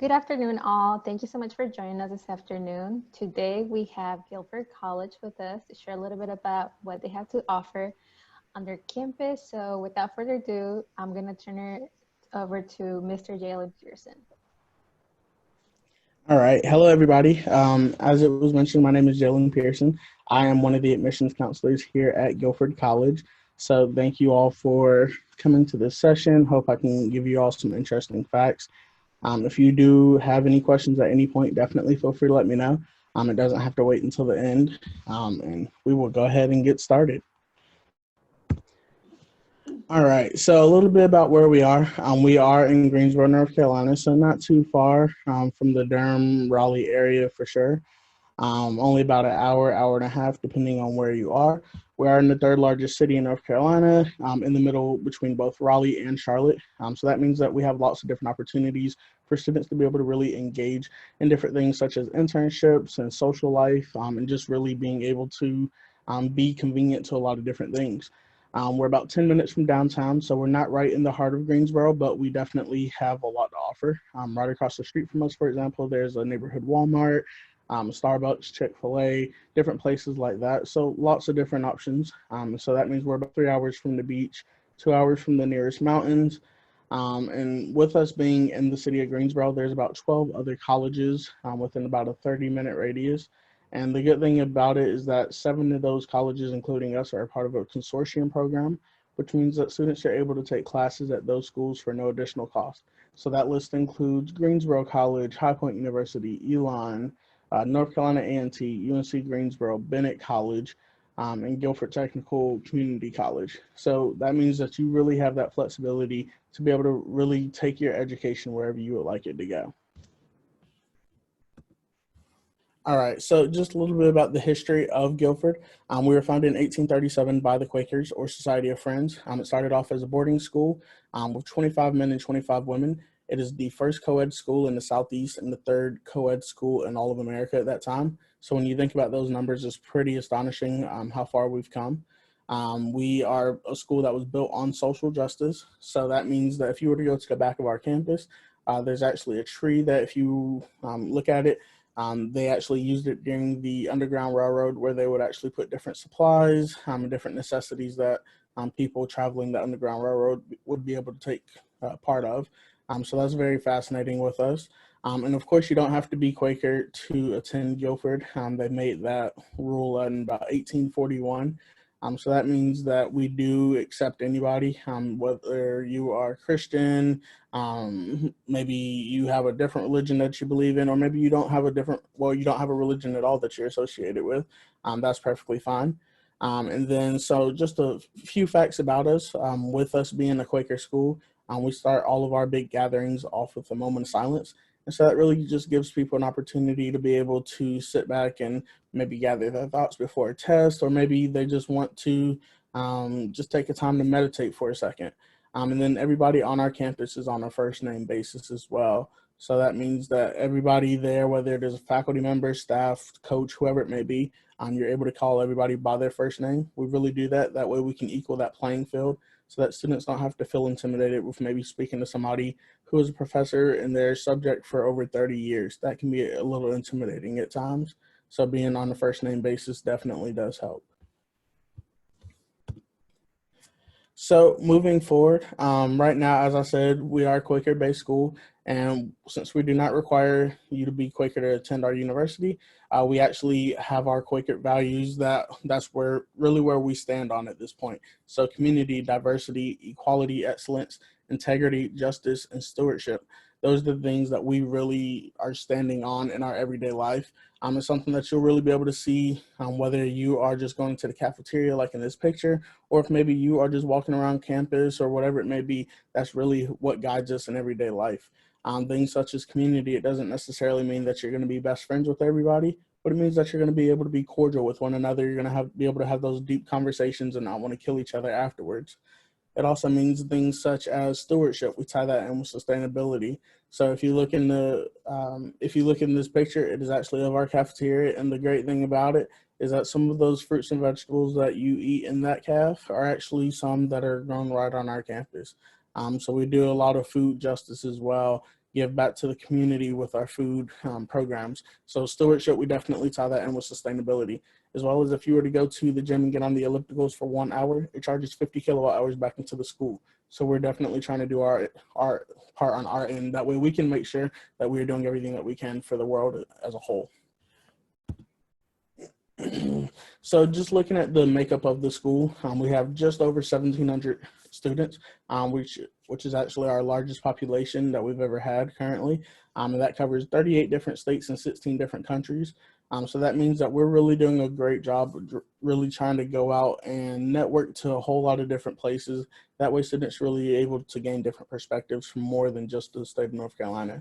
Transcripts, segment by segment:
Good afternoon, all. Thank you so much for joining us this afternoon. Today, we have Guilford College with us to share a little bit about what they have to offer on their campus. So without further ado, I'm going to turn it over to Mr. Jalen Pearson. All right. Hello, everybody. As it was mentioned, my name is Jalen Pearson. I am one of the admissions counselors here at Guilford College. So thank you all for coming to this session. Hope I can give you all some interesting facts. If you do have any questions at any point, definitely feel free to let me know. It doesn't have to wait until the end, and we will go ahead and get started. All right, so a little bit about where we are. We are in Greensboro, North Carolina, so not too far from the Durham, Raleigh area for sure. Only about an hour, hour and a half, depending on where you are. We are in the third largest city in North Carolina, in the middle between both Raleigh and Charlotte. So that means that we have lots of different opportunities for students to be able to really engage in different things such as internships and social life, and just really being able to be convenient to a lot of different things. We're about 10 minutes from downtown, so we're not right in the heart of Greensboro, but we definitely have a lot to offer. Right across the street from us, for example, there's a neighborhood Walmart, Starbucks, Chick-fil-A, different places like that. So lots of different options. So that means we're about 3 hours from the beach, 2 hours from the nearest mountains. And with us being in the city of Greensboro, there's about 12 other colleges within about a 30-minute radius. And the good thing about it is that 7 of those colleges, including us, are a part of a consortium program, which means that students are able to take classes at those schools for no additional cost. So that list includes Greensboro College, High Point University, Elon, North Carolina A&T, UNC Greensboro, Bennett College, and Guilford Technical Community College. So that means that you really have that flexibility to be able to really take your education wherever you would like it to go. All right, so just a little bit about the history of Guilford. We were founded in 1837 by the Quakers, or Society of Friends. It started off as a boarding school with 25 men and 25 women. It is the first co-ed school in the Southeast and the third co-ed school in all of America at that time. So when you think about those numbers, it's pretty astonishing how far we've come. We are a school that was built on social justice. So that means that if you were to go to the back of our campus, there's actually a tree that if you look at it, they actually used it during the Underground Railroad, where they would actually put different supplies and different necessities that people traveling the Underground Railroad would be able to take part of. So that's very fascinating with us. And of course, you don't have to be Quaker to attend Guilford. They made that rule in about 1841. So that means that we do accept anybody, whether you are Christian, maybe you have a different religion that you believe in, or maybe you don't have you don't have a religion at all that you're associated with. That's perfectly fine. And then, so just a few facts about us. With us being a Quaker school, we start all of our big gatherings off with a moment of silence. And so that really just gives people an opportunity to be able to sit back and maybe gather their thoughts before a test, or maybe they just want to just take a time to meditate for a second. And then everybody on our campus is on a first name basis as well. So that means that everybody there, whether it is a faculty member, staff, coach, whoever it may be, you're able to call everybody by their first name. We really do that. That way we can equal that playing field so that students don't have to feel intimidated with maybe speaking to somebody who is a professor in their subject for over 30 years. That can be a little intimidating at times. So being on a first name basis definitely does help. So moving forward, right now, as I said, we are a Quaker-based school, and since we do not require you to be Quaker to attend our university, we actually have our Quaker values that's where we stand on at this point. So community, diversity, equality, excellence, integrity, justice, and stewardship. Those are the things that we really are standing on in our everyday life. It's something that you'll really be able to see whether you are just going to the cafeteria like in this picture, or if maybe you are just walking around campus or whatever it may be. That's really what guides us in everyday life. Things such as community, it doesn't necessarily mean that you're going to be best friends with everybody, but it means that you're going to be able to be cordial with one another. You're going to be able to have those deep conversations and not want to kill each other afterwards. It also means things such as stewardship. We tie that in with sustainability. So if you look in this picture, it is actually of our cafeteria, and the great thing about it is that some of those fruits and vegetables that you eat in that caf are actually some that are grown right on our campus. So we do a lot of food justice as well, give back to the community with our food programs. So stewardship, we definitely tie that in with sustainability, as well as if you were to go to the gym and get on the ellipticals for 1 hour, it charges 50 kilowatt hours back into the school. So we're definitely trying to do our part on our end. That way we can make sure that we're doing everything that we can for the world as a whole. So just looking at the makeup of the school, we have just over 1,700 students, which is actually our largest population that we've ever had currently. And that covers 38 different states and 16 different countries. So that means that we're really doing a great job, really trying to go out and network to a whole lot of different places. That way students really able to gain different perspectives from more than just the state of North Carolina.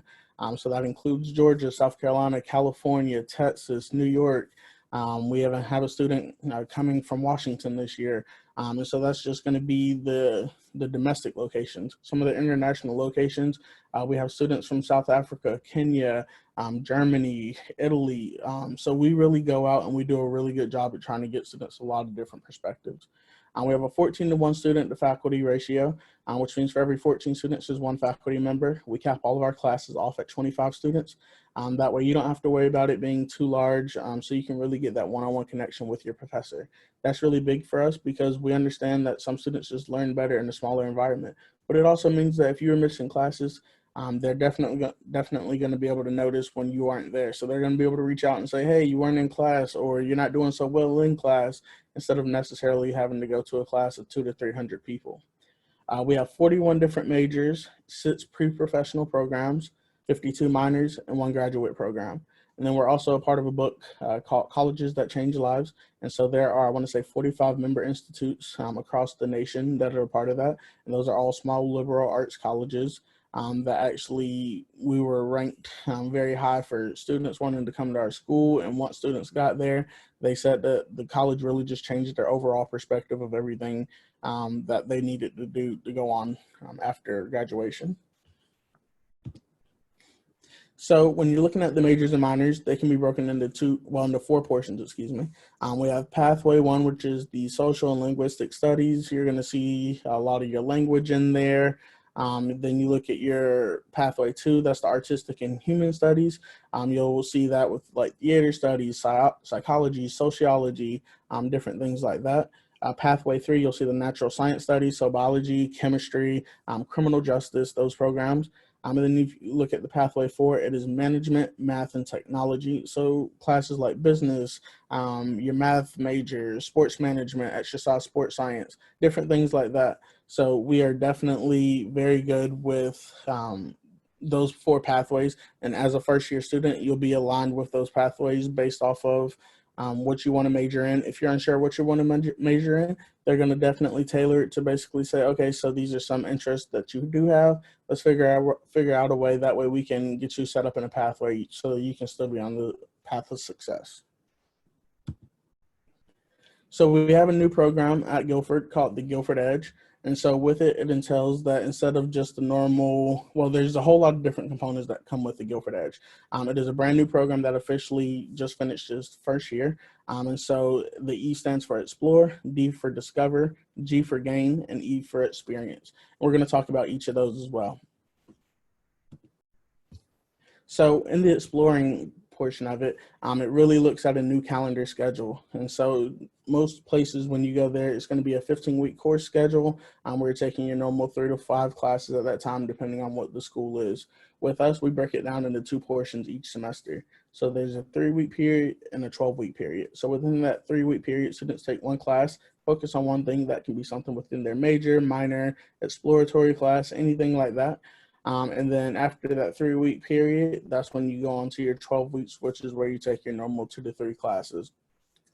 So that includes Georgia, South Carolina, California, Texas, New York. We even have a student coming from Washington this year. And so that's just going to be the domestic locations. Some of the international locations, we have students from South Africa, Kenya, Germany, Italy. So we really go out and we do a really good job at trying to get students a lot of different perspectives. We have a 14-to-1 student to faculty ratio, which means for every 14 students is one faculty member. We cap all of our classes off at 25 students. That way you don't have to worry about it being too large, so you can really get that one-on-one connection with your professor. That's really big for us because we understand that some students just learn better in a smaller environment. But it also means that if you're missing classes, they're definitely going to be able to notice when you aren't there. So they're going to be able to reach out and say, hey, you weren't in class, or you're not doing so well in class, instead of necessarily having to go to a class of 200 to 300 people. We have 41 different majors, 6 pre-professional programs, 52 minors, and 1 graduate program. And then we're also a part of a book called Colleges That Change Lives. And so there are, I want to say, 45 member institutes across the nation that are a part of that. And those are all small liberal arts colleges that actually we were ranked very high for students wanting to come to our school. And once students got there, they said that the college really just changed their overall perspective of everything that they needed to do to go on after graduation. So when you're looking at the majors and minors, they can be broken into into 4 portions, excuse me. We have pathway 1, which is the social and linguistic studies. You're going to see a lot of your language in there. Then you look at your pathway 2, that's the artistic and human studies. You'll see that with like theater studies, psychology, sociology, different things like that. Pathway 3, you'll see the natural science studies, so biology, chemistry, criminal justice, those programs. And then if you look at the pathway 4, it is management, math, and technology. So classes like business, your math major, sports management, exercise sports science, different things like that. So we are definitely very good with those 4 pathways. And as a first-year student, you'll be aligned with those pathways based off of what you want to major in. If you're unsure what you want to major in, they're going to definitely tailor it to basically say, okay, so these are some interests that you do have. Let's figure out a way. That way we can get you set up in a pathway so that you can still be on the path of success. So we have a new program at Guilford called the Guilford Edge. And so with it, it entails that instead of just the normal, well, there's a whole lot of different components that come with the Guilford Edge. It is a brand new program that officially just finished its first year. And so the E stands for Explore, D for Discover, G for Gain, and E for Experience. We're going to talk about each of those as well. So in the exploring portion of it, it really looks at a new calendar schedule. And so most places when you go there, it's going to be a 15-week course schedule where you're taking your normal 3 to 5 classes at that time, depending on what the school is. With us, we break it down into 2 portions each semester. So there's a 3-week period and a 12-week period. So within that 3-week period, students take 1 class, focus on one thing. That can be something within their major, minor, exploratory class, anything like that. And then after that 3-week period, that's when you go on to your 12 weeks, which is where you take your normal 2 to 3 classes.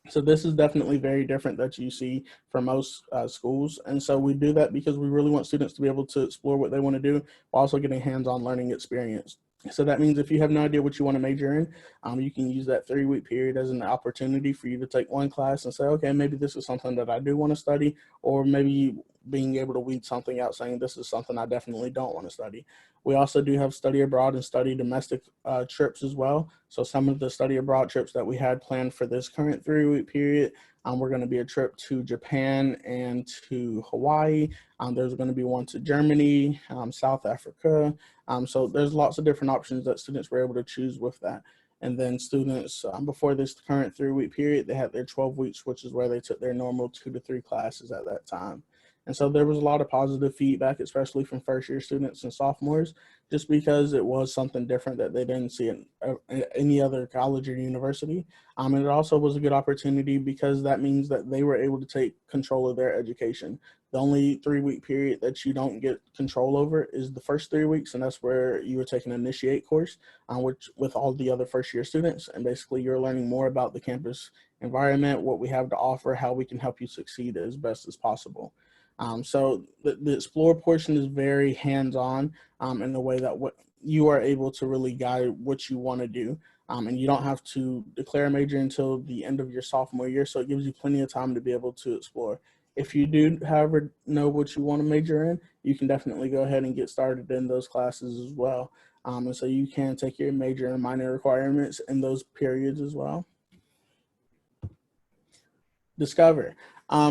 So this is definitely very different that you see for most schools. And so we do that because we really want students to be able to explore what they want to do while also getting hands-on learning experience. So that means if you have no idea what you want to major in, you can use that 3-week period as an opportunity for you to take 1 class and say, okay, maybe this is something that I do want to study, or maybe being able to weed something out, saying this is something I definitely don't want to study. We also do have study abroad and study domestic trips as well. So some of the study abroad trips that we had planned for this current 3-week period, we're going to be a trip to Japan and to Hawaii. There's going to be one to Germany, South Africa. So there's lots of different options that students were able to choose with that. And then students, before this current 3-week period, they had their 12 weeks, which is where they took their normal 2 to 3 classes at that time. And so there was a lot of positive feedback, especially from first year students and sophomores, just because it was something different that they didn't see in any other college or university. And it also was a good opportunity because that means that they were able to take control of their education. The only 3-week period that you don't get control over is the first 3 weeks, and that's where you are taking an initiate course, which with all the other first year students, and basically you're learning more about the campus environment, what we have to offer, how we can help you succeed as best as possible. So the explore portion is very hands-on in the way that what you are able to really guide what you want to do. And you don't have to declare a major until the end of your sophomore year, so it gives you plenty of time to be able to explore. If you do, however, know what you want to major in, you can definitely go ahead and get started in those classes as well. And so you can take your major and minor requirements in those periods as well. Discover.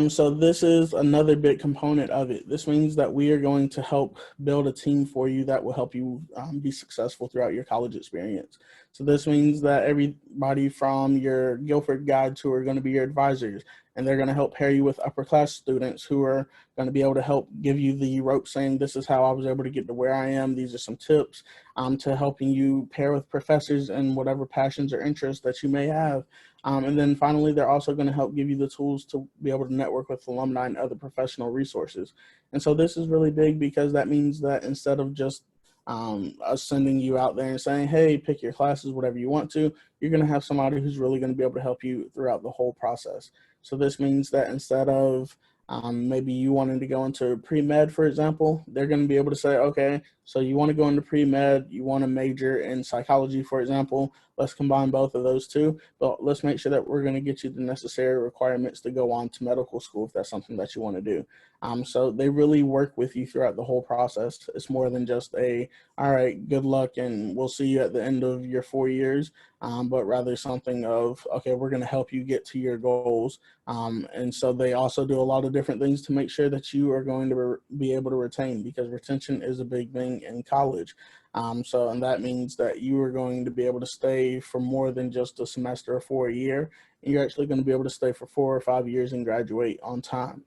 So this is another big component of it. This means that we are going to help build a team for you that will help you be successful throughout your college experience. So this means that everybody from your Guilford guides who are going to be your advisors, and they're going to help pair you with upper class students who are going to be able to help give you the rope, saying this is how I was able to get to where I am. These are some tips to helping you pair with professors and whatever passions or interests that you may have. And then finally, they're also going to help give you the tools to be able to network with alumni and other professional resources. And so this is really big because that means that instead of just us sending you out there and saying, hey, pick your classes, whatever you want to, you're going to have somebody who's really going to be able to help you throughout the whole process. So this means that instead of maybe you wanting to go into pre-med, for example, they're going to be able to say, okay, so you want to go into pre-med, you want to major in psychology, for example, let's combine both of those two, but let's make sure that we're going to get you the necessary requirements to go on to medical school if that's something that you want to do. So they really work with you throughout the whole process. It's more than just all right, good luck and we'll see you at the end of your 4 years, but rather something of, okay, we're going to help you get to your goals. And so they also do a lot of different things to make sure that you are going to be able to retain, because retention is a big thing in college. And that means that you are going to be able to stay for more than just a semester or for a year. And you're actually going to be able to stay for 4 or 5 years and graduate on time.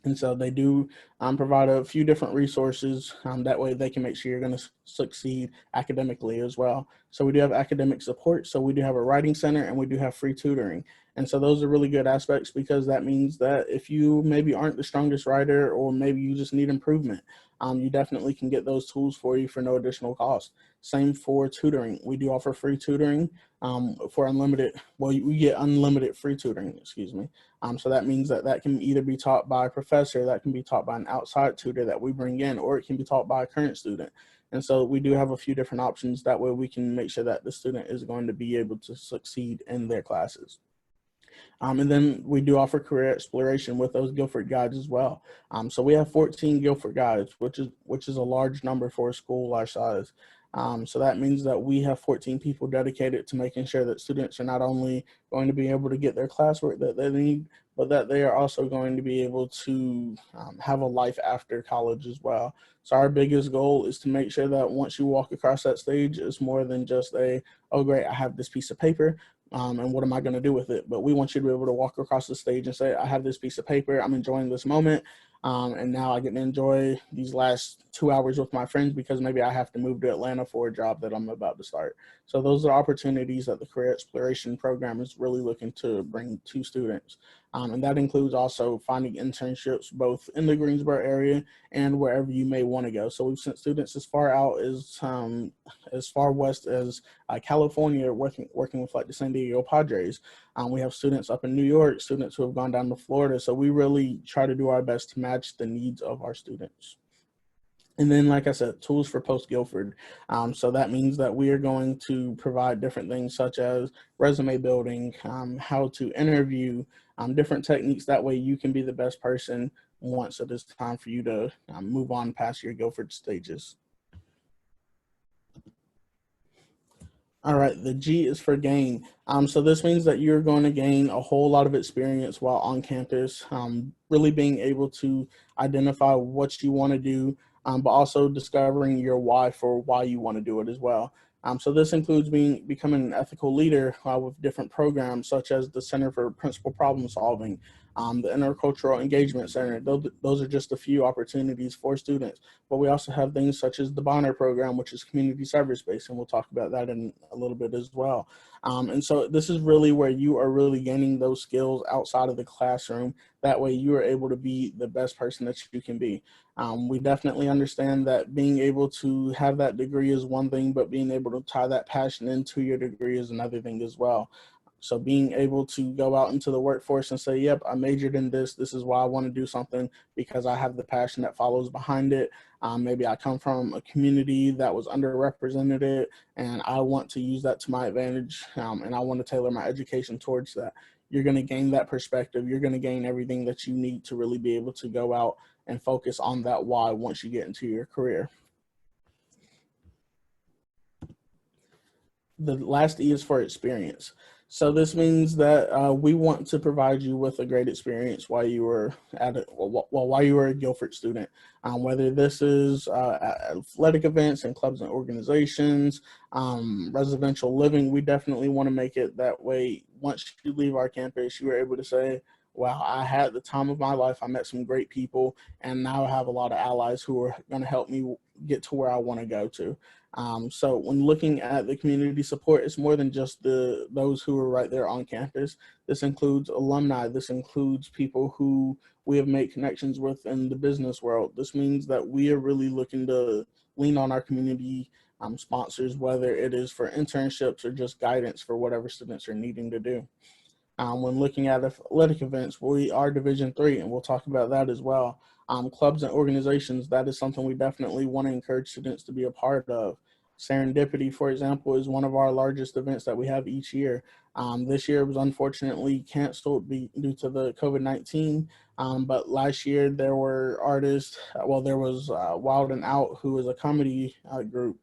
And so they do provide a few different resources. That way they can make sure you're going to succeed academically as well. So we do have academic support. So we do have a writing center and we do have free tutoring. And so those are really good aspects, because that means that if you maybe aren't the strongest writer, or maybe you just need improvement, you definitely can get those tools for you for no additional cost. Same for tutoring. We do offer free tutoring for unlimited, well, you get unlimited free tutoring, excuse me. So that means that that can either be taught by a professor, that can be taught by an outside tutor that we bring in, or it can be taught by a current student. And so we do have a few different options. That way we can make sure that the student is going to be able to succeed in their classes. And then we do offer career exploration with those Guilford guides as well. So we have 14 Guilford guides, which is a large number for a school our size. So that means that we have 14 people dedicated to making sure that students are not only going to be able to get their classwork that they need, but that they are also going to be able to have a life after college as well. So our biggest goal is to make sure that once you walk across that stage, it's more than just oh great, I have this piece of paper, and what am I going to do with it? But we want you to be able to walk across the stage and say, I have this piece of paper, I'm enjoying this moment, and now I get to enjoy these last 2 hours with my friends because maybe I have to move to Atlanta for a job that I'm about to start. So those are opportunities that the career exploration program is really looking to bring to students. And that includes also finding internships both in the Greensboro area and wherever you may want to go. So we've sent students as far out as far west as California, working with like the San Diego Padres. We have students up in New York, students who have gone down to Florida. So we really try to do our best to match the needs of our students. And then, like I said, tools for post-Guilford. So that means that we are going to provide different things such as resume building, how to interview, different techniques. That way you can be the best person once it is time for you to move on past your Guilford stages. All right, the G is for gain. So this means that you're going to gain a whole lot of experience while on campus, really being able to identify what you want to do, but also discovering your why for why you want to do it as well. So this includes becoming an ethical leader with different programs such as the Center for Principal Problem Solving, the Intercultural Engagement Center. Those are just a few opportunities for students. But we also have things such as the Bonner program, which is community service based, and we'll talk about that in a little bit as well. And so this is really where you are really gaining those skills outside of the classroom. That way you are able to be the best person that you can be. We definitely understand that being able to have that degree is one thing, but being able to tie that passion into your degree is another thing as well. So being able to go out into the workforce and say, yep, I majored in this. This is why I want to do something because I have the passion that follows behind it. Maybe I come from a community that was underrepresented and I want to use that to my advantage, and I want to tailor my education towards that. You're going to gain that perspective. You're going to gain everything that you need to really be able to go out and focus on that why once you get into your career. The last E is for experience. So this means that we want to provide you with a great experience while you were while you were a Guilford student. Whether this is athletic events and clubs and organizations, residential living, we definitely want to make it that way. Once you leave our campus, you are able to say, "Wow, I had the time of my life. I met some great people, and now I have a lot of allies who are going to help me get to where I want to go to." So when looking at the community support, it's more than just those who are right there on campus. This includes alumni. This includes people who we have made connections with in the business world. This means that we are really looking to lean on our community sponsors, whether it is for internships or just guidance for whatever students are needing to do. When looking at athletic events, we are Division III, and we'll talk about that as well. Clubs and organizations, that is something we definitely want to encourage students to be a part of. Serendipity, for example, is one of our largest events that we have each year. This year was unfortunately canceled due to the COVID-19, but last year there were artists, there was Wild and Out, who is a comedy group.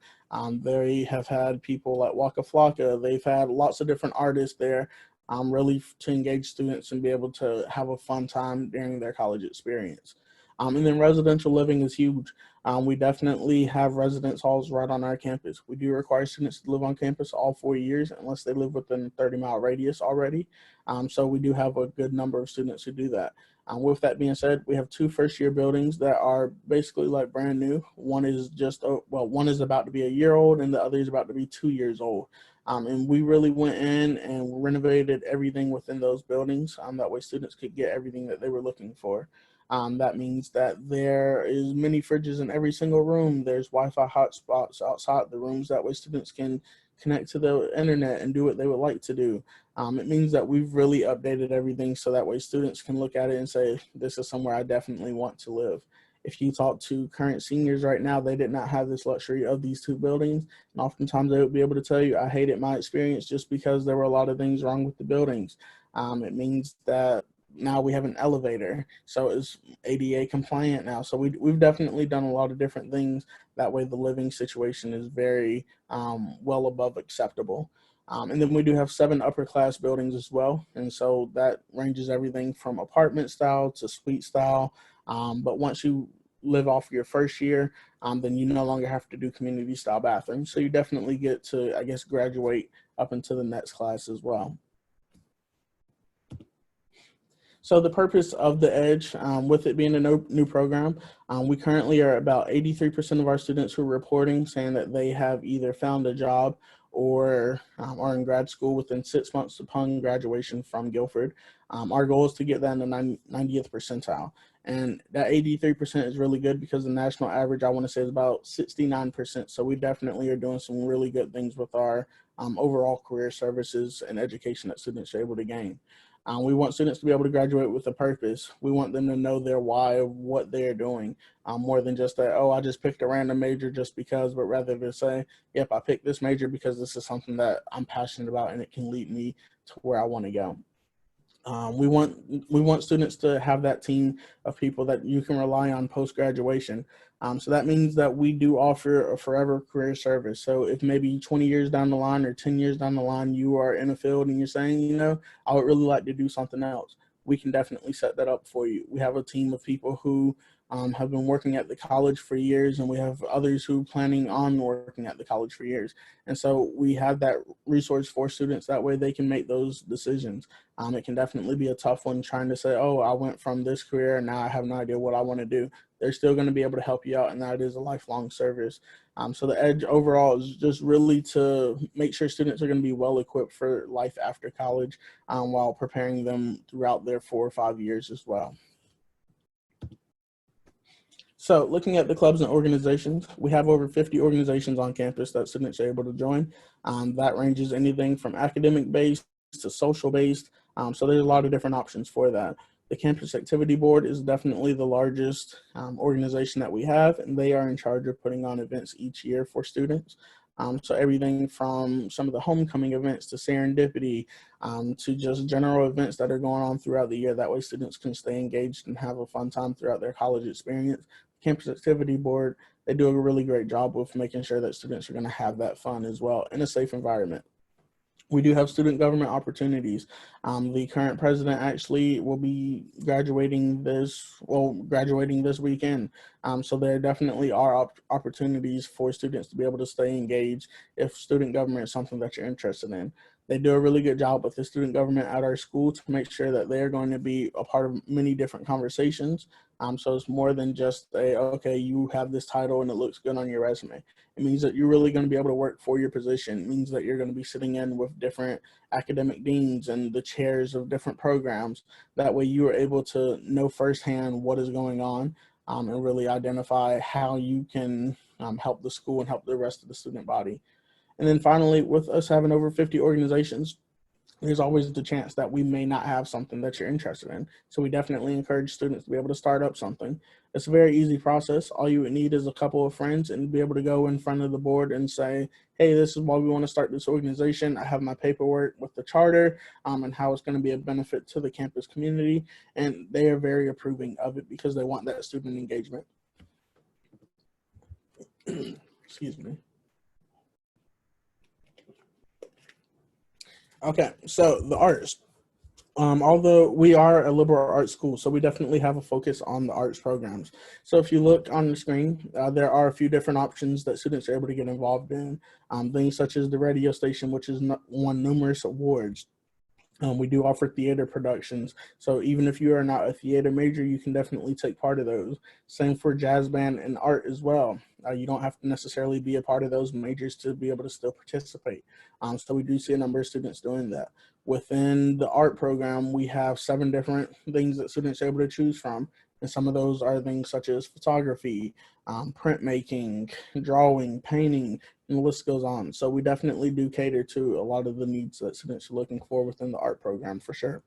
They have had people like Waka Flocka. They've had lots of different artists there, really to engage students and be able to have a fun time during their college experience. And then residential living is huge. We definitely have residence halls right on our campus. We do require students to live on campus all 4 years unless they live within a 30-mile radius already. So we do have a good number of students who do that. With that being said, we have 2 first-year buildings that are basically like brand new. One is one is about to be a year old, and the other is about to be 2 years old. And we really went in and renovated everything within those buildings. That way students could get everything that they were looking for. That means that there is mini fridges in every single room. There's Wi-Fi hotspots outside the rooms. That way students can connect to the internet and do what they would like to do. It means that we've really updated everything so that way students can look at it and say, this is somewhere I definitely want to live. If you talk to current seniors right now, they did not have this luxury of these 2 buildings. And oftentimes they would be able to tell you, I hated my experience just because there were a lot of things wrong with the buildings. It means that now we have an elevator, so it's ADA compliant now. So we've definitely done a lot of different things. That way the living situation is very well above acceptable. And then we do have 7 upper class buildings as well. And so that ranges everything from apartment style to suite style. But once you live off your first year, then you no longer have to do community style bathrooms. So you definitely get to, I guess, graduate up into the next class as well. So the purpose of the EDGE, with it being a new program, we currently are about 83% of our students who are reporting saying that they have either found a job or are in grad school within 6 months upon graduation from Guilford. Our goal is to get that in the 90th percentile. And that 83% is really good because the national average, I want to say, is about 69%. So we definitely are doing some really good things with our overall career services and education that students are able to gain. We want students to be able to graduate with a purpose. We want them to know their why of what they're doing, more than just that, oh, I just picked a random major just because, but rather to say, yep, I picked this major because this is something that I'm passionate about and it can lead me to where I want to go. We want students to have that team of people that you can rely on post graduation. So that means that we do offer a forever career service. So if maybe 20 years down the line or 10 years down the line you are in a field and you're saying, I would really like to do something else, we can definitely set that up for you. We have a team of people who have been working at the college for years, and we have others who planning on working at the college for years. And so we have that resource for students. That way they can make those decisions. It can definitely be a tough one trying to say, oh, I went from this career and now I have no idea what I want to do. They're still going to be able to help you out, and that is a lifelong service. So the edge overall is just really to make sure students are going to be well equipped for life after college, while preparing them throughout their 4 or 5 years as well. So looking at the clubs and organizations, we have over 50 organizations on campus that students are able to join. That ranges anything from academic based to social based. So there's a lot of different options for that. The Campus Activity Board is definitely the largest organization that we have, and they are in charge of putting on events each year for students. So everything from some of the homecoming events to serendipity, to just general events that are going on throughout the year. That way students can stay engaged and have a fun time throughout their college experience. Campus Activity Board, they do a really great job with making sure that students are going to have that fun as well in a safe environment. We do have student government opportunities. The current president actually will be graduating this weekend. So there definitely are opportunities for students to be able to stay engaged if student government is something that you're interested in. They do a really good job with the student government at our school to make sure that they're going to be a part of many different conversations. So it's more than just okay, you have this title and it looks good on your resume. It means that you're really going to be able to work for your position. It means that you're going to be sitting in with different academic deans and the chairs of different programs. That way you are able to know firsthand what is going on, and really identify how you can help the school and help the rest of the student body. And then finally, with us having over 50 organizations, there's always the chance that we may not have something that you're interested in. So we definitely encourage students to be able to start up something. It's a very easy process. All you would need is a couple of friends and be able to go in front of the board and say, hey, this is why we want to start this organization. I have my paperwork with the charter, and how it's going to be a benefit to the campus community. And they are very approving of it because they want that student engagement. Excuse me. Okay, so the arts. Although we are a liberal arts school, so we definitely have a focus on the arts programs. So if you look on the screen, there are a few different options that students are able to get involved in. Things such as the radio station, which has won numerous awards. We do offer theater productions, so even if you are not a theater major, you can definitely take part of those. Same for jazz band and art as well. You don't have to necessarily be a part of those majors to be able to still participate. So we do see a number of students doing that. Within the art program, we have 7 different things that students are able to choose from, and some of those are things such as photography, printmaking, drawing, painting, and the list goes on. So we definitely do cater to a lot of the needs that students are looking for within the art program for sure.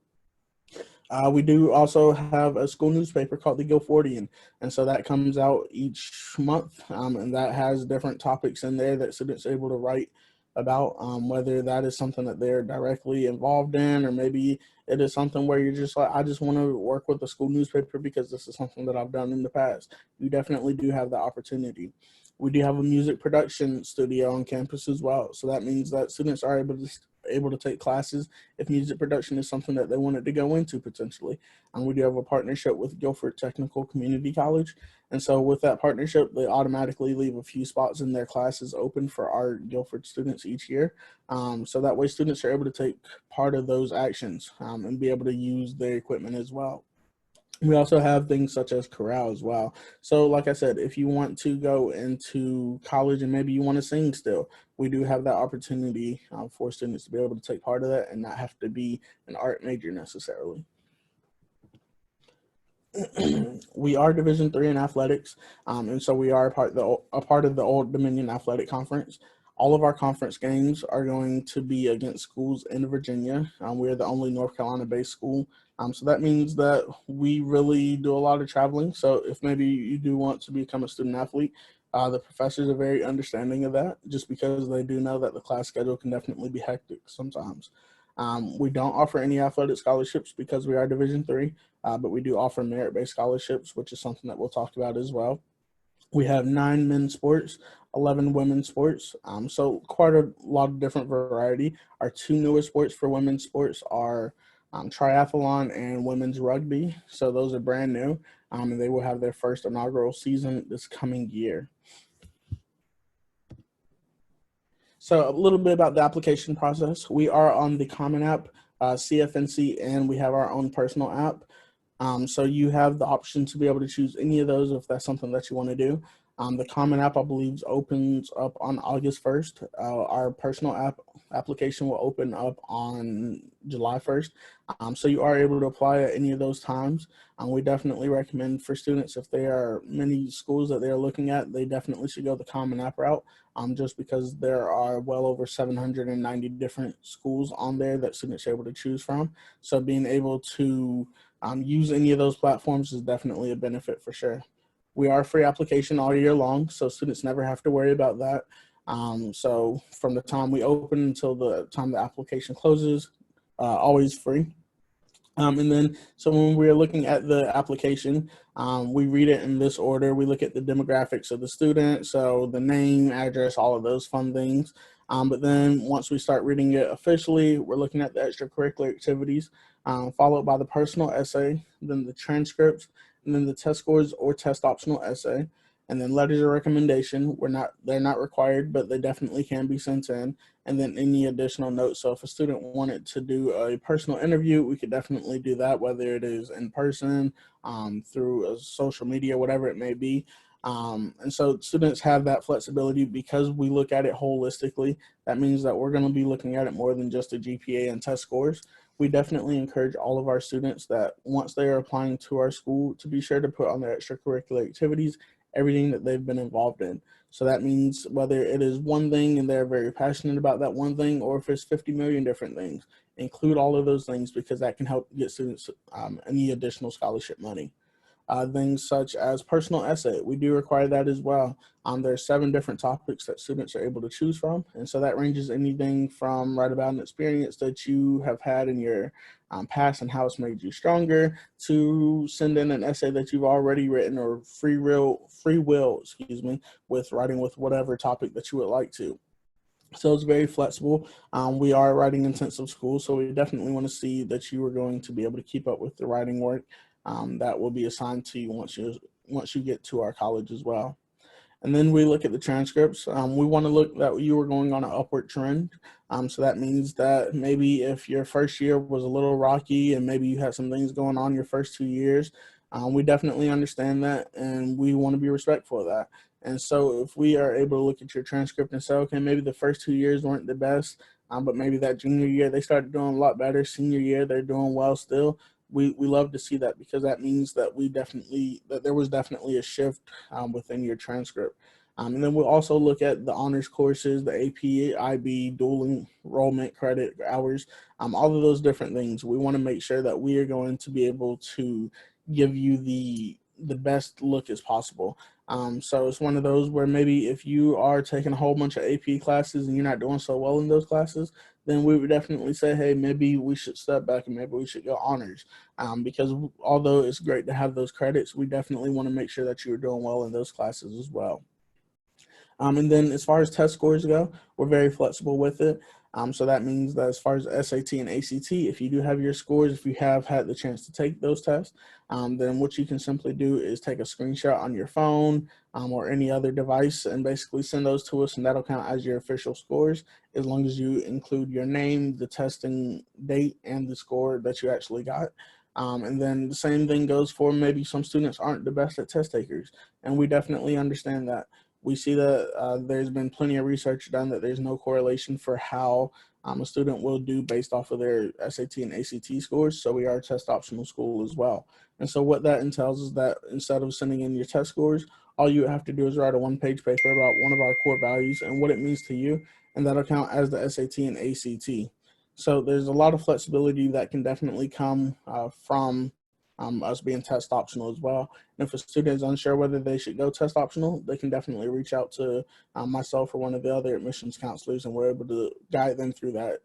We do also have a school newspaper called the Guilfordian, and so that comes out each month, and that has different topics in there that students are able to write about, whether that is something that they're directly involved in, or maybe it is something where you're just like, I just want to work with the school newspaper because this is something that I've done in the past. You definitely do have the opportunity. We do have a music production studio on campus as well, so that means that students are able to take classes if music production is something that they wanted to go into potentially. And we do have a partnership with Guilford Technical Community College. And so with that partnership, they automatically leave a few spots in their classes open for our Guilford students each year. So that way students are able to take part of those actions, and be able to use their equipment as well. We also have things such as chorale as well. So like I said, if you want to go into college and maybe you want to sing still, we do have that opportunity, for students to be able to take part of that and not have to be an art major necessarily. We are Division III in athletics, and so we are a part of the Old Dominion Athletic Conference. All of our conference games are going to be against schools in Virginia. We are the only North Carolina-based school, so that means that we really do a lot of traveling. So if maybe you do want to become a student athlete, the professors are very understanding of that, just because they do know that the class schedule can definitely be hectic sometimes. We don't offer any athletic scholarships because we are Division III, but we do offer merit-based scholarships, which is something that we'll talk about as well. We have 9 men's sports, 11 women's sports, so quite a lot of different variety. Our 2 newest sports for women's sports are triathlon and women's rugby. So those are brand new, and they will have their first inaugural season this coming year. So a little bit about the application process. We are on the Common App, CFNC, and we have our own personal app. So you have the option to be able to choose any of those if that's something that you want to do. The Common App, I believe, opens up on August 1st. Our personal application will open up on July 1st. So you are able to apply at any of those times. We definitely recommend for students, if there are many schools that they're looking at, they definitely should go the Common App route, just because there are well over 790 different schools on there that students are able to choose from. So being able to use any of those platforms is definitely a benefit for sure. We are a free application all year long, so students never have to worry about that. So from the time we open until the time the application closes, always free. And then, so when we're looking at the application, we read it in this order. We look at the demographics of the student, so the name, address, all of those fun things. But then once we start reading it officially, we're looking at the extracurricular activities, followed by the personal essay, then the transcripts, and then the test scores or test optional essay, and then letters of recommendation. They're not required, but they definitely can be sent in, and then any additional notes. So if a student wanted to do a personal interview, we could definitely do that, whether it is in person, through a social media, whatever it may be. And so students have that flexibility because we look at it holistically. That means that we're going to be looking at it more than just a GPA and test scores. We definitely encourage all of our students that once they are applying to our school to be sure to put on their extracurricular activities everything that they've been involved in. So that means whether it is one thing and they're very passionate about that one thing, or if it's 50 million different things, include all of those things because that can help get students any additional scholarship money. Things such as personal essay, we do require that as well. There are 7 different topics that students are able to choose from, and so that ranges anything from write about an experience that you have had in your past and how it's made you stronger, to send in an essay that you've already written, or free will, with writing with whatever topic that you would like to. So it's very flexible. We are a writing intensive school, so we definitely want to see that you are going to be able to keep up with the writing work that will be assigned to you once you get to our college as well. And then we look at the transcripts. We want to look that you were going on an upward trend. So that means that maybe if your first year was a little rocky and maybe you had some things going on your first 2 years, we definitely understand that and we want to be respectful of that. And so if we are able to look at your transcript and say, okay, maybe the first 2 years weren't the best, but maybe that junior year they started doing a lot better. Senior year they're doing well still. We love to see that because that means that there was definitely a shift within your transcript. And then we'll also look at the honors courses, the AP, IB, dual enrollment credit hours, all of those different things. We want to make sure that we are going to be able to give you the best look as possible. So it's one of those where maybe if you are taking a whole bunch of AP classes and you're not doing so well in those classes, then we would definitely say, hey, maybe we should step back and maybe we should go honors. Because although it's great to have those credits, we definitely want to make sure that you're doing well in those classes as well. And then as far as test scores go, we're very flexible with it. So that means that as far as SAT and ACT, if you do have your scores, if you have had the chance to take those tests, then what you can simply do is take a screenshot on your phone or any other device and basically send those to us, and that'll count as your official scores as long as you include your name, the testing date, and the score that you actually got. And then the same thing goes for maybe some students aren't the best at test takers, and we definitely understand that. We see that there's been plenty of research done that there's no correlation for how a student will do based off of their SAT and ACT scores. So we are a test optional school as well. And so what that entails is that instead of sending in your test scores, all you have to do is write a 1-page paper about one of our core values and what it means to you, and that'll count as the SAT and ACT. So there's a lot of flexibility that can definitely come from us being test optional as well. And if a student is unsure whether they should go test optional, they can definitely reach out to myself or one of the other admissions counselors, and we're able to guide them through that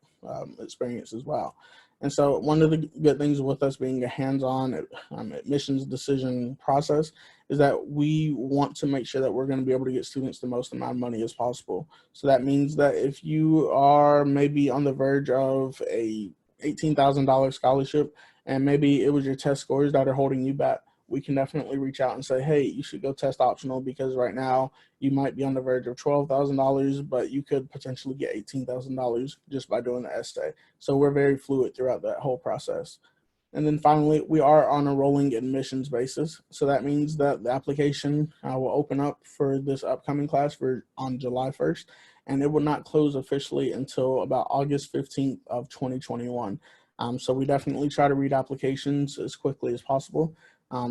experience as well. And so one of the good things with us being a hands-on admissions decision process is that we want to make sure that we're going to be able to get students the most amount of money as possible. So that means that if you are maybe on the verge of a $18,000 scholarship, and maybe it was your test scores that are holding you back, we can definitely reach out and say, hey, you should go test optional because right now you might be on the verge of $12,000, but you could potentially get $18,000 just by doing the essay. So we're very fluid throughout that whole process. And then finally, we are on a rolling admissions basis. So that means that the application will open up for this upcoming class on July 1st, and it will not close officially until about August 15th of 2021. So we definitely try to read applications as quickly as possible.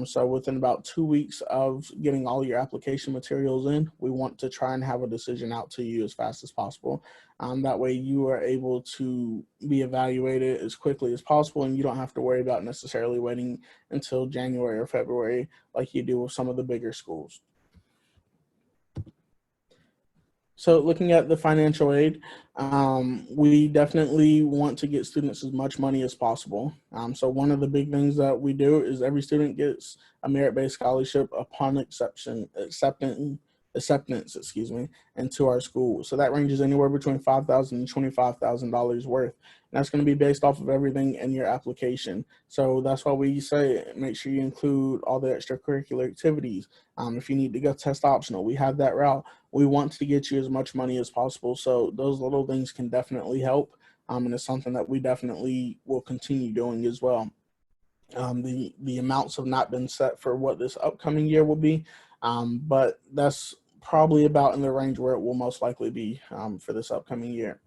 So within about 2 weeks of getting all your application materials in, we want to try and have a decision out to you as fast as possible. That way you are able to be evaluated as quickly as possible, and you don't have to worry about necessarily waiting until January or February like you do with some of the bigger schools. So looking at the financial aid, we definitely want to get students as much money as possible. So one of the big things that we do is every student gets a merit-based scholarship upon acceptance, into our school. So that ranges anywhere between $5,000 and $25,000 worth. And that's going to be based off of everything in your application. So that's why we say make sure you include all the extracurricular activities. If you need to go test optional, we have that route. We want to get you as much money as possible. So those little things can definitely help. And it's something that we definitely will continue doing as well. The amounts have not been set for what this upcoming year will be, but that's probably about in the range where it will most likely be for this upcoming year.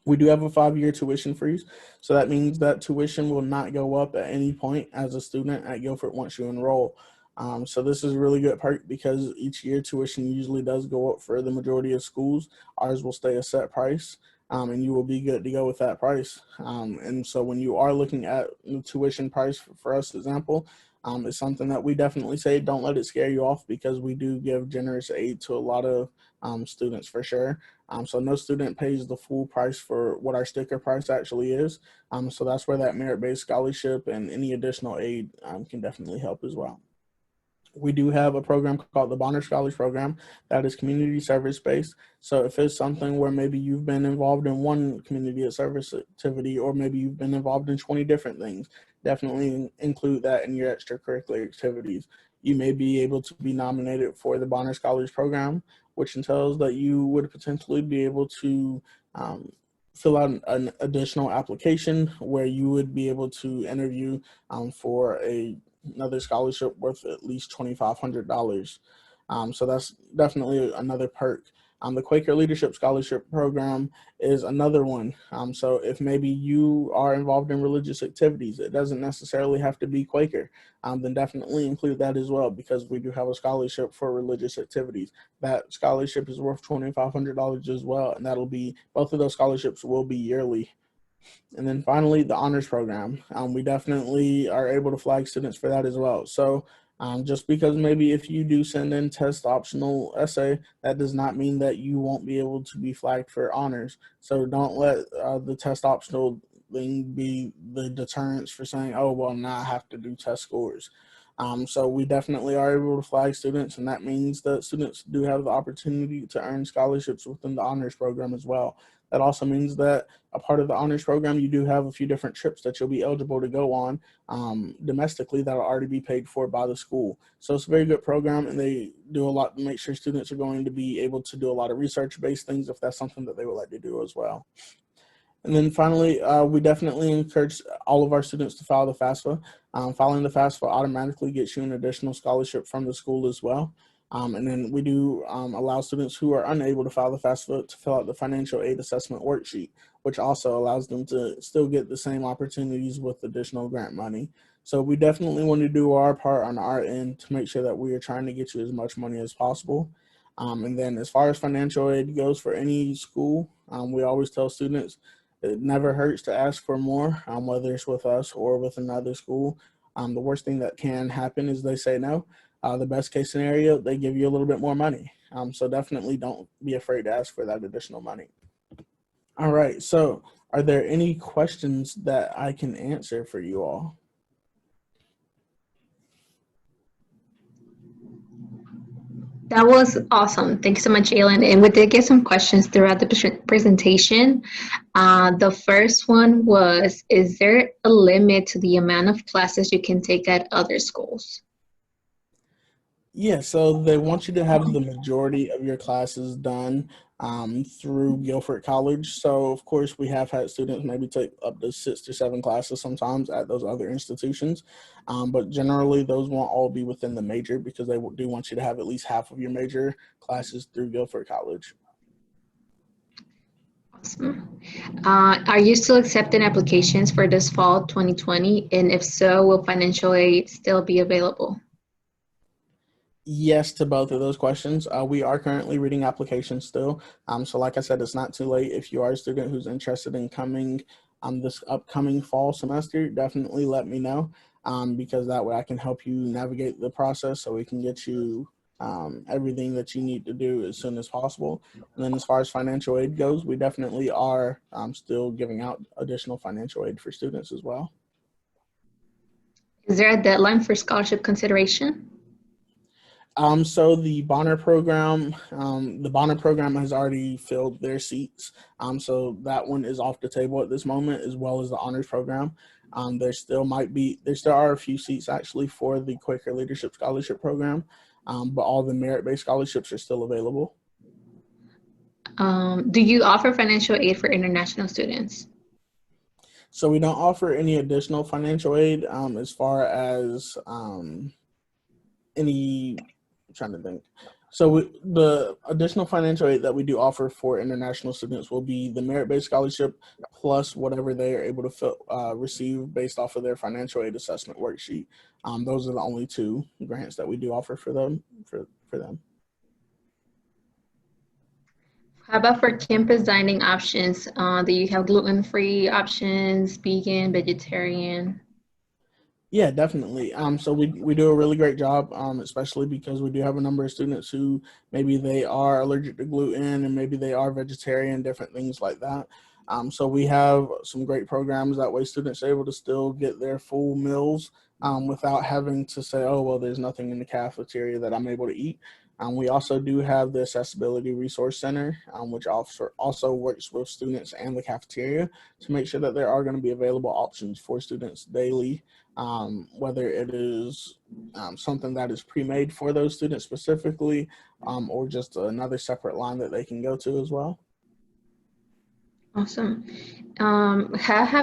We do have a 5-year tuition freeze, so that means that tuition will not go up at any point as a student at Guilford once you enroll. So this is a really good perk because each year tuition usually does go up for the majority of schools. Ours will stay a set price, and you will be good to go with that price. And so when you are looking at the tuition price for us, example, it's something that we definitely say don't let it scare you off because we do give generous aid to a lot of students for sure. So no student pays the full price for what our sticker price actually is. So that's where that merit-based scholarship and any additional aid can definitely help as well. We do have a program called the Bonner Scholars Program that is community service based. So if it's something where maybe you've been involved in one community service activity, or maybe you've been involved in 20 different things, definitely include that in your extracurricular activities. You may be able to be nominated for the Bonner Scholars Program, which entails that you would potentially be able to fill out an additional application where you would be able to interview for another scholarship worth at least $2,500. So that's definitely another perk. The Quaker Leadership Scholarship Program is another one. So if maybe you are involved in religious activities, it doesn't necessarily have to be Quaker, then definitely include that as well because we do have a scholarship for religious activities. That scholarship is worth $2,500 as well, and both of those scholarships will be yearly. And then finally, the honors program. We definitely are able to flag students for that as well. So just because maybe if you do send in test optional essay, that does not mean that you won't be able to be flagged for honors. So don't let the test optional thing be the deterrence for saying, oh, well, now I have to do test scores. So we definitely are able to flag students, and that means that students do have the opportunity to earn scholarships within the honors program as well. That also means that a part of the honors program, you do have a few different trips that you'll be eligible to go on domestically that will already be paid for by the school. So it's a very good program, and they do a lot to make sure students are going to be able to do a lot of research-based things if that's something that they would like to do as well. And then finally, we definitely encourage all of our students to file the FAFSA. Filing the FAFSA automatically gets you an additional scholarship from the school as well. And then we do allow students who are unable to file the FAFSA to fill out the financial aid assessment worksheet, which also allows them to still get the same opportunities with additional grant money. So we definitely want to do our part on our end to make sure that we are trying to get you as much money as possible. And then as far as financial aid goes for any school, we always tell students it never hurts to ask for more, whether it's with us or with another school. The worst thing that can happen is they say no. The best case scenario, they give you a little bit more money. So definitely don't be afraid to ask for that additional money. All right. So are there any questions that I can answer for you all? That was awesome. Thank you so much, Alan. And we did get some questions throughout the presentation. The first one was, is there a limit to the amount of classes you can take at other schools? Yeah, so they want you to have the majority of your classes done through Guilford College. So, of course, we have had students maybe take up to 6 to 7 classes sometimes at those other institutions. But generally, those won't all be within the major because they do want you to have at least half of your major classes through Guilford College. Awesome. Are you still accepting applications for this fall 2020? And if so, will financial aid still be available? Yes to both of those questions. We are currently reading applications still. So like I said, it's not too late. If you are a student who's interested in coming this upcoming fall semester, definitely let me know because that way I can help you navigate the process so we can get you everything that you need to do as soon as possible. And then as far as financial aid goes, we definitely are still giving out additional financial aid for students as well. Is there a deadline for scholarship consideration? So the Bonner program has already filled their seats. So that one is off the table at this moment, as well as the honors program. There still are a few seats actually for the Quaker Leadership Scholarship Program, but all the merit-based scholarships are still available. Do you offer financial aid for international students? So we don't offer any additional financial aid as far as any. I'm trying to think. So the additional financial aid that we do offer for international students will be the merit-based scholarship plus whatever they are able to receive based off of their financial aid assessment worksheet. Those are the only two grants that we do offer for them. How about for campus dining options? Do you have gluten-free options, vegan, vegetarian? Yeah, definitely. So we do a really great job, especially because we do have a number of students who maybe they are allergic to gluten and maybe they are vegetarian, different things like that. So we have some great programs that way students are able to still get their full meals without having to say, oh, well, there's nothing in the cafeteria that I'm able to eat. We also do have the Accessibility Resource Center, which also works with students and the cafeteria to make sure that there are going to be available options for students daily, whether it is something that is pre-made for those students specifically, or just another separate line that they can go to as well. Awesome. How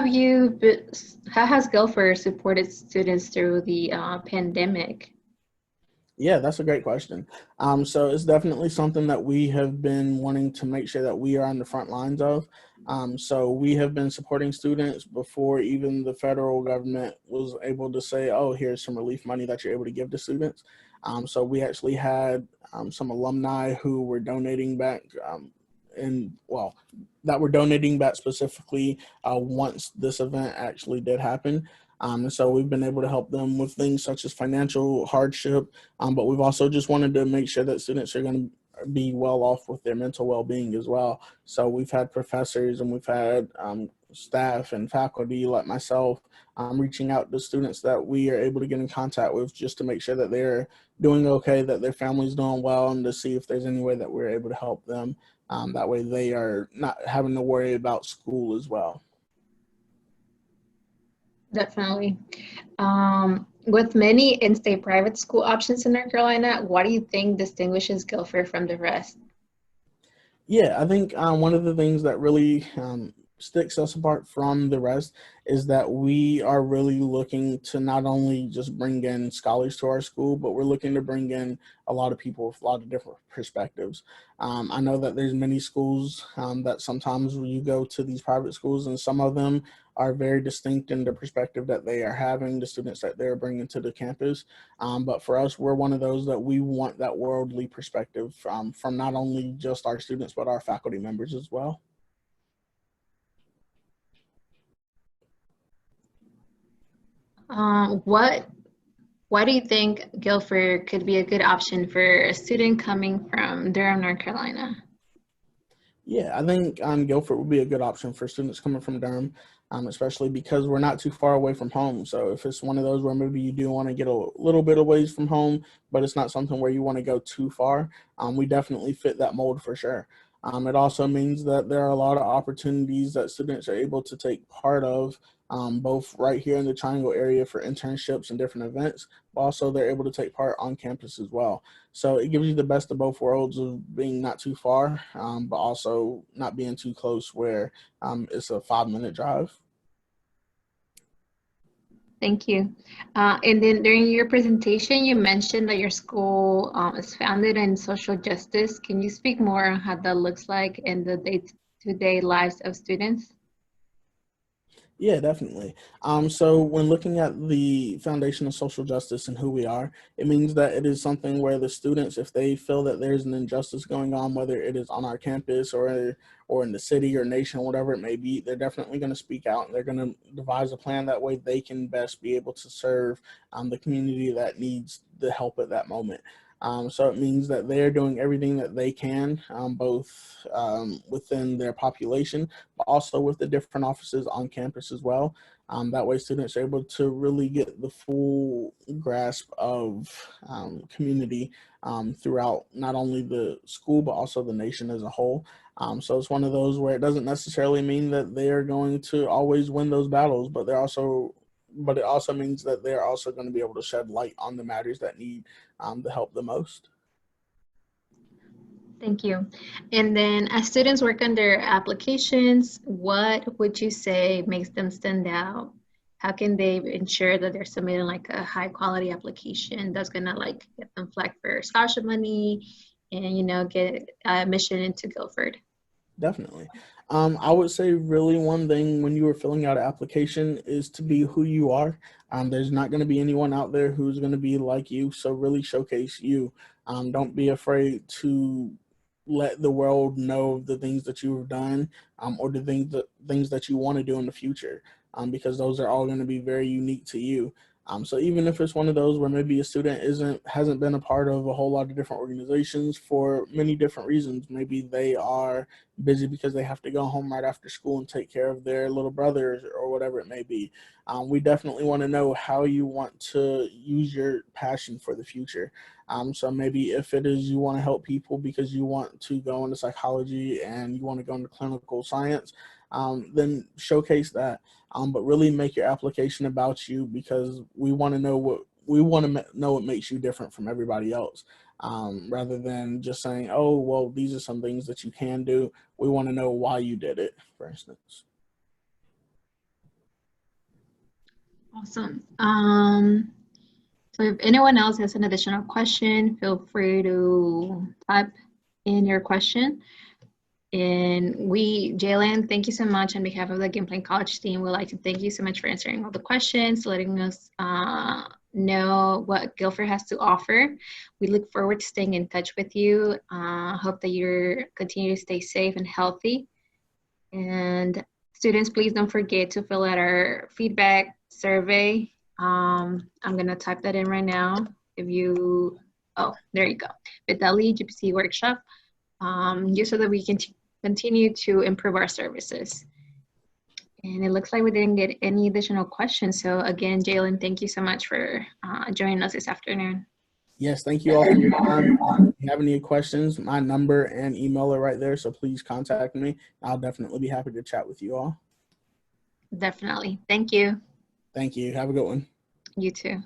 has Guilford supported students through the pandemic? Yeah, that's a great question. So it's definitely something that we have been wanting to make sure that we are on the front lines of. So we have been supporting students before even the federal government was able to say, oh, here's some relief money that you're able to give to students. So we actually had some alumni who were donating back that were donating back specifically once this event actually did happen. And so we've been able to help them with things such as financial hardship, but we've also just wanted to make sure that students are going to be well off with their mental well-being as well. So we've had professors and we've had staff and faculty like myself reaching out to students that we are able to get in contact with just to make sure that they're doing okay, that their family's doing well, and to see if there's any way that we're able to help them. That way they are not having to worry about school as well. Definitely. With many in-state private school options in North Carolina, what do you think distinguishes Guilford from the rest? Yeah, I think one of the things that really sticks us apart from the rest is that we are really looking to not only just bring in scholars to our school, but we're looking to bring in a lot of people with a lot of different perspectives. I know that there's many schools that sometimes when you go to these private schools, and some of them are very distinct in the perspective that they are having, the students that they're bringing to the campus. But for us, we're one of those that we want that worldly perspective from not only just our students, but our faculty members as well. What Why do you think Guilford could be a good option for a student coming from Durham, North Carolina? Yeah, I think Guilford would be a good option for students coming from Durham, especially because we're not too far away from home. So if it's one of those where maybe you do want to get a little bit away from home, but it's not something where you want to go too far, we definitely fit that mold for sure. It also means that there are a lot of opportunities that students are able to take part of, both right here in the Triangle area for internships and different events, but also they're able to take part on campus as well. So it gives you the best of both worlds of being not too far, but also not being too close where it's a 5 minute drive. Thank you. And then during your presentation, you mentioned that your school is founded in social justice. Can you speak more on how that looks like in the day-to-day lives of students? Yeah, definitely. So when looking at the foundation of social justice and who we are, it means that it is something where the students, if they feel that there's an injustice going on, whether it is on our campus or in the city or nation, whatever it may be, they're definitely going to speak out and they're going to devise a plan that way they can best be able to serve the community that needs the help at that moment. So it means that they're doing everything that they can, both within their population, but also with the different offices on campus as well. That way, students are able to really get the full grasp of community throughout not only the school, but also the nation as a whole. So it's one of those where it doesn't necessarily mean that they are going to always win those battles, but it also means that they're also going to be able to shed light on the matters that need the help the most. Thank you. And then as students work on their applications, what would you say makes them stand out? How can they ensure that they're submitting like a high quality application that's gonna like get them flagged for scholarship money and get admission into Guilford? Definitely. I would say really one thing when you are filling out an application is to be who you are. There's not going to be anyone out there who's going to be like you, so really showcase you. Don't be afraid to let the world know the things that you've done, or the things that you want to do in the future, because those are all going to be very unique to you. So even if it's one of those where maybe a student hasn't been a part of a whole lot of different organizations for many different reasons, maybe they are busy because they have to go home right after school and take care of their little brothers or whatever it may be. We definitely want to know how you want to use your passion for the future. So maybe if it is you want to help people because you want to go into psychology and you want to go into clinical science, then showcase that. But really make your application about you because we want to know what makes you different from everybody else. Rather than just saying, oh, well, these are some things that you can do. We want to know why you did it, for instance. Awesome. So if anyone else has an additional question, feel free to type in your question. And Jalen, thank you so much on behalf of the Guilford College team. We'd like to thank you so much for answering all the questions, letting us know what Guilford has to offer. We look forward to staying in touch with you. Hope that you continue to stay safe and healthy. And students, please don't forget to fill out our feedback survey. I'm gonna type that in right now. Oh, there you go. Vitaly GPC workshop, just so that we can continue to improve our services. And it looks like we didn't get any additional questions. So again, Jalen, thank you so much for joining us this afternoon. Yes, thank you all for your time. If you have any questions, my number and email are right there, so please contact me. I'll definitely be happy to chat with you all. Definitely. Thank you. Thank you. Have a good one. You too.